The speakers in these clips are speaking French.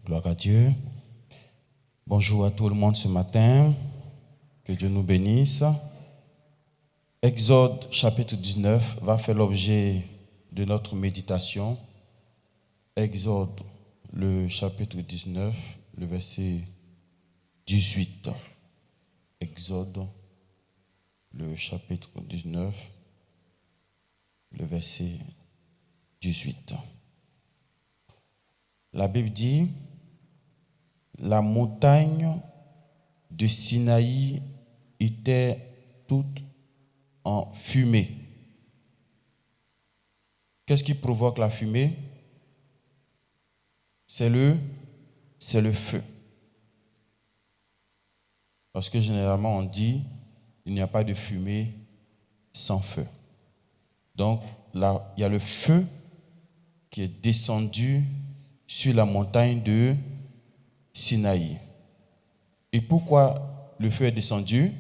Gloire à Dieu. Bonjour à tout le monde ce matin. Que Dieu nous bénisse. Exode chapitre 19 va faire l'objet de notre méditation. Exode, le chapitre 19, le verset 18. Exode, le chapitre 19, le verset 18. La Bible dit: la montagne de Sinaï était toute en fumée. Qu'est-ce qui provoque la fumée? C'est le feu. Parce que généralement on dit il n'y a pas de fumée sans feu. Donc là, il y a le feu qui est descendu sur la montagne de Sinaï. Et pourquoi le feu est descendu?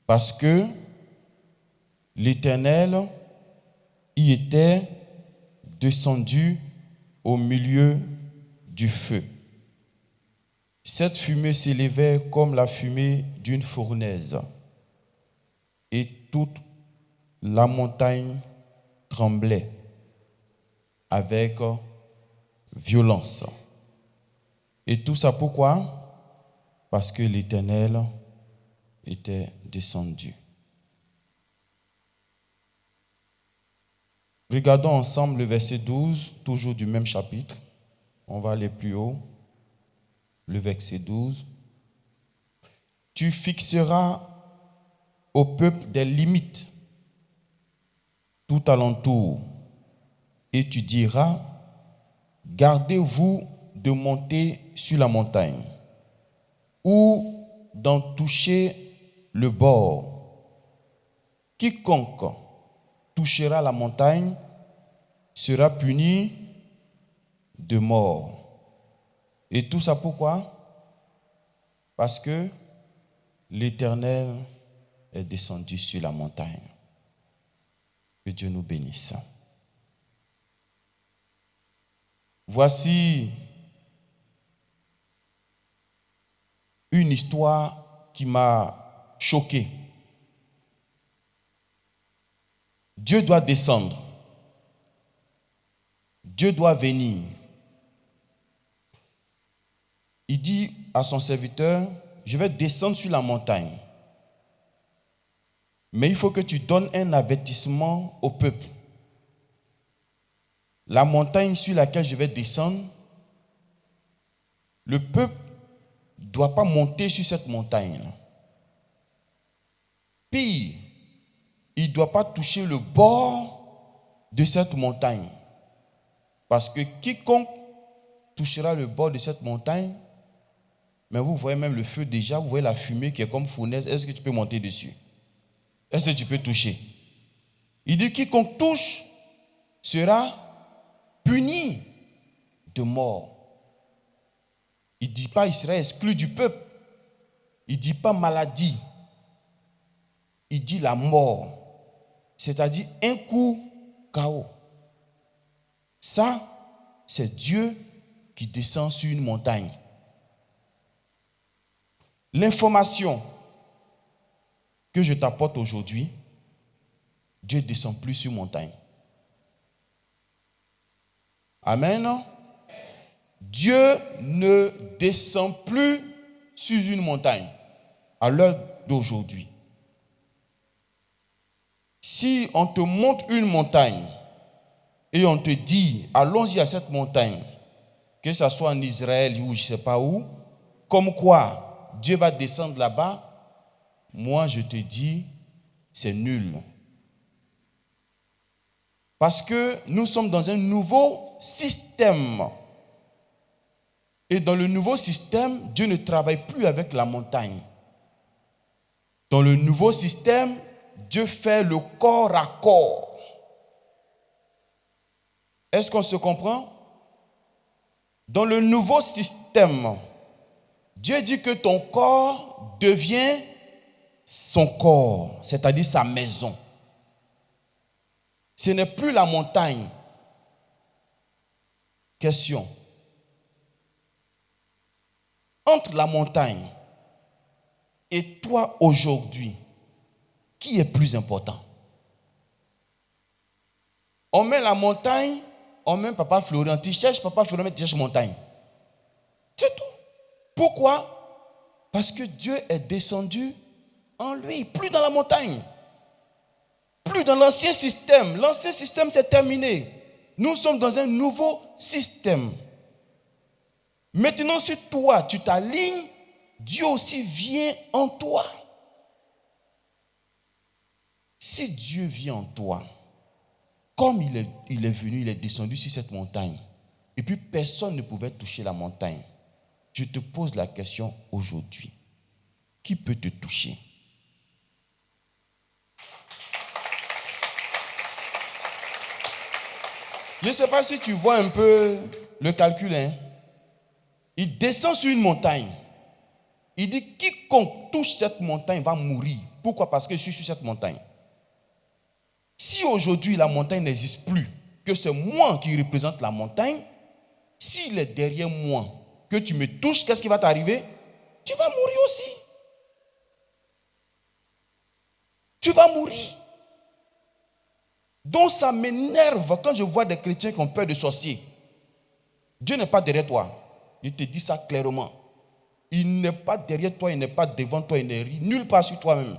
Parce que l'Éternel y était descendu au milieu du feu. Cette fumée s'élevait comme la fumée d'une fournaise, et toute la montagne tremblait avec violence. Et tout ça pourquoi? Parce que l'Éternel était descendu. Regardons ensemble le verset 12, toujours du même chapitre. On va aller plus haut. Le verset 12. Tu fixeras au peuple des limites tout alentour, et tu diras: gardez-vous de monter sur la montagne ou d'en toucher le bord. Quiconque touchera la montagne sera puni de mort. Et tout ça pourquoi? Parce que l'Éternel est descendu sur la montagne. Que Dieu nous bénisse. Voici une histoire qui m'a choqué. Dieu doit descendre. Dieu doit venir. Il dit à son serviteur: je vais descendre sur la montagne. Mais il faut que tu donnes un avertissement au peuple. La montagne sur laquelle je vais descendre, le peuple ne doit pas monter sur cette montagne. Pire, il ne doit pas toucher le bord de cette montagne. Parce que quiconque touchera le bord de cette montagne, mais vous voyez même le feu déjà, vous voyez la fumée qui est comme fournaise, est-ce que tu peux monter dessus? Est-ce que tu peux toucher? Il dit: quiconque touche sera puni de mort. Il ne dit pas il sera exclu du peuple. Il ne dit pas maladie. Il dit la mort. C'est-à-dire un coup KO. Ça, c'est Dieu qui descend sur une montagne. L'information que je t'apporte aujourd'hui, Dieu ne descend plus sur montagne. Amen. Dieu ne descend plus sur une montagne à l'heure d'aujourd'hui. Si on te montre une montagne et on te dit allons-y à cette montagne, que ce soit en Israël ou je ne sais pas où, comme quoi Dieu va descendre là-bas, moi je te dis c'est nul. Parce que nous sommes dans un nouveau système. Et dans le nouveau système, Dieu ne travaille plus avec la montagne. Dans le nouveau système, Dieu fait le corps à corps. Est-ce qu'on se comprend? Dans le nouveau système, Dieu dit que ton corps devient son corps, c'est-à-dire sa maison. Ce n'est plus la montagne. Question. Entre la montagne et toi aujourd'hui, qui est plus important? On met la montagne, on met Papa Florian. Tu cherches Papa Florian, tu cherches montagne. C'est tout. Pourquoi? Parce que Dieu est descendu en lui, plus dans la montagne, plus dans l'ancien système. L'ancien système c'est terminé. Nous sommes dans un nouveau système. Maintenant, si toi, tu t'alignes, Dieu aussi vient en toi. Si Dieu vient en toi, comme il est venu, il est descendu sur cette montagne, et puis personne ne pouvait toucher la montagne, je te pose la question aujourd'hui. Qui peut te toucher? Je ne sais pas si tu vois un peu le calcul. Il descend sur une montagne. Il dit, quiconque touche cette montagne va mourir. Pourquoi? Parce que je suis sur cette montagne. Si aujourd'hui la montagne n'existe plus, que c'est moi qui représente la montagne, s'il est derrière moi, que tu me touches, qu'est-ce qui va t'arriver? Tu vas mourir aussi. Tu vas mourir. Donc ça m'énerve quand je vois des chrétiens qui ont peur de sorciers. Dieu n'est pas derrière toi. Je te dis ça clairement. Il n'est pas derrière toi, il n'est pas devant toi, il n'est nulle part sur toi-même.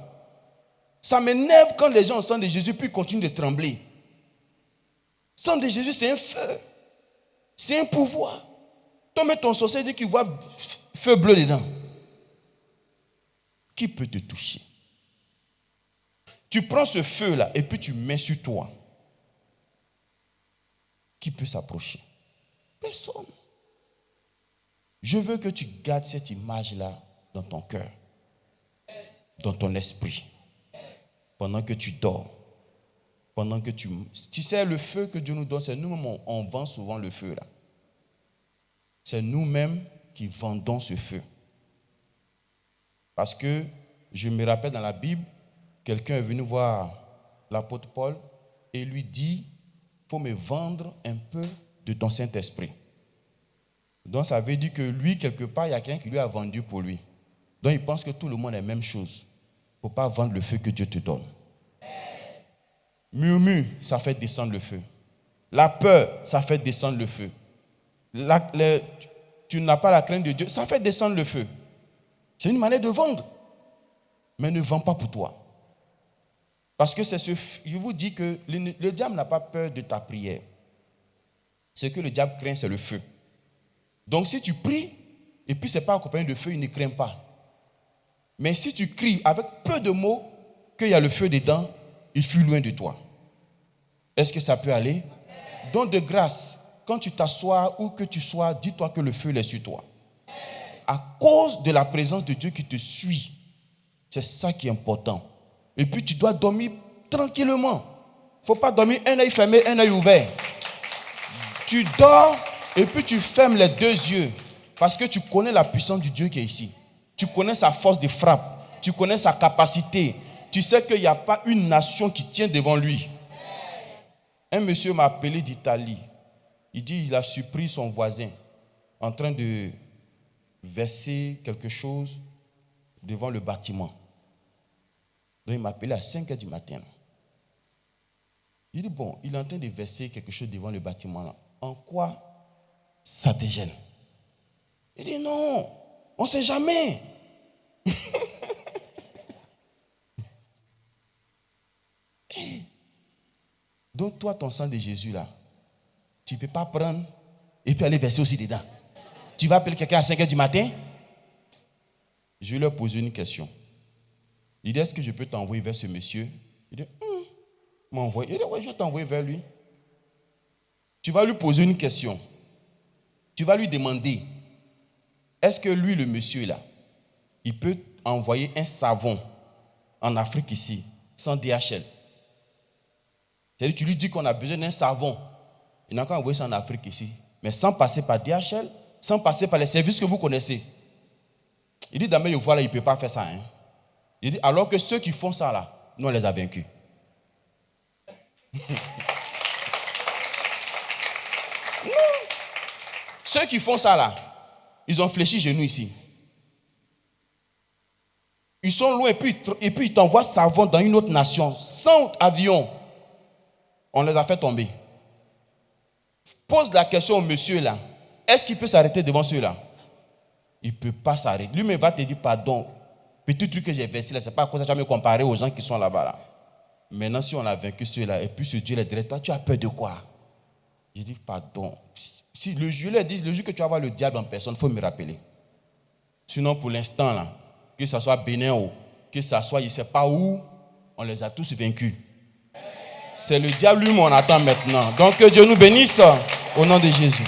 Ça m'énerve quand les gens ont sang de Jésus puis continuent de trembler. Sang de Jésus, c'est un feu. C'est un pouvoir. Toi, mais ton sorcier dit qu'il voit feu bleu dedans. Qui peut te toucher? Tu prends ce feu-là et puis tu mets sur toi. Qui peut s'approcher? Personne. Je veux que tu gardes cette image-là dans ton cœur, dans ton esprit, pendant que tu dors, pendant que tu... Tu sais, le feu que Dieu nous donne, c'est nous-mêmes, on vend souvent le feu là. C'est nous-mêmes qui vendons ce feu. Parce que je me rappelle dans la Bible, quelqu'un est venu voir l'apôtre Paul et lui dit, il faut me vendre un peu de ton Saint-Esprit. Donc ça veut dire que lui, quelque part, il y a quelqu'un qui lui a vendu pour lui. Donc il pense que tout le monde est la même chose. Il ne faut pas vendre le feu que Dieu te donne. Murmure, ça fait descendre le feu. La peur, ça fait descendre le feu. Tu n'as pas la crainte de Dieu, ça fait descendre le feu. C'est une manière de vendre. Mais ne vends pas pour toi. Parce que c'est je vous dis que le diable n'a pas peur de ta prière. Ce que le diable craint, c'est le feu. Donc si tu pries, et puis ce n'est pas accompagné de feu, il ne craint pas. Mais si tu cries avec peu de mots, qu'il y a le feu dedans, il fuit loin de toi. Est-ce que ça peut aller? Donc de grâce, quand tu t'assois ou que tu sois, dis-toi que le feu est sur toi. À cause de la présence de Dieu qui te suit, c'est ça qui est important. Et puis tu dois dormir tranquillement. Il ne faut pas dormir un œil fermé, un œil ouvert. Tu dors et puis tu fermes les deux yeux. Parce que tu connais la puissance du Dieu qui est ici. Tu connais sa force de frappe. Tu connais sa capacité. Tu sais qu'il n'y a pas une nation qui tient devant lui. Un monsieur m'a appelé d'Italie. Il dit qu'il a surpris son voisin en train de verser quelque chose devant le bâtiment. Donc il m'a appelé à 5h du matin. Il dit, bon, il est en train de verser quelque chose devant le bâtiment là. En quoi ça te gêne? Il dit, non, on ne sait jamais. Donc toi, ton sang de Jésus là, tu ne peux pas prendre et puis aller verser aussi dedans. Tu vas appeler quelqu'un à 5h du matin? Je lui ai posé une question. Il dit, est-ce que je peux t'envoyer vers ce monsieur? Il dit, m'envoyer. Il dit, oui, je vais t'envoyer vers lui. Tu vas lui poser une question. Tu vas lui demander, est-ce que lui, le monsieur là, il peut envoyer un savon en Afrique ici, sans DHL? C'est-à-dire, tu lui dis qu'on a besoin d'un savon. Il n'a qu'à envoyer ça en Afrique ici. Mais sans passer par DHL, sans passer par les services que vous connaissez. Il dit, d'abord, voilà, il ne peut pas faire ça. Hein. Il dit, alors que ceux qui font ça là, nous on les a vaincus. Non. Ceux qui font ça là, ils ont fléchi genoux ici. Ils sont loin et puis ils t'envoient savon dans une autre nation, sans avion. On les a fait tomber. Pose la question au monsieur là. Est-ce qu'il peut s'arrêter devant ceux-là? Il ne peut pas s'arrêter. Lui-même va te dire pardon. Petit truc que j'ai versé là, c'est pas à cause de ça que je vais me comparer aux gens qui sont là-bas. Là. Maintenant, si on a vaincu ceux-là, et puis ce Dieu là dirait, toi, tu as peur de quoi? Je dis pardon. Si le jour que tu vas voir le diable en personne, il faut me rappeler. Sinon, pour l'instant, là, que ce soit Bénin ou que ce soit, je ne sais pas où, on les a tous vaincus. C'est le diable lui-même on attend maintenant. Donc que Dieu nous bénisse au nom de Jésus.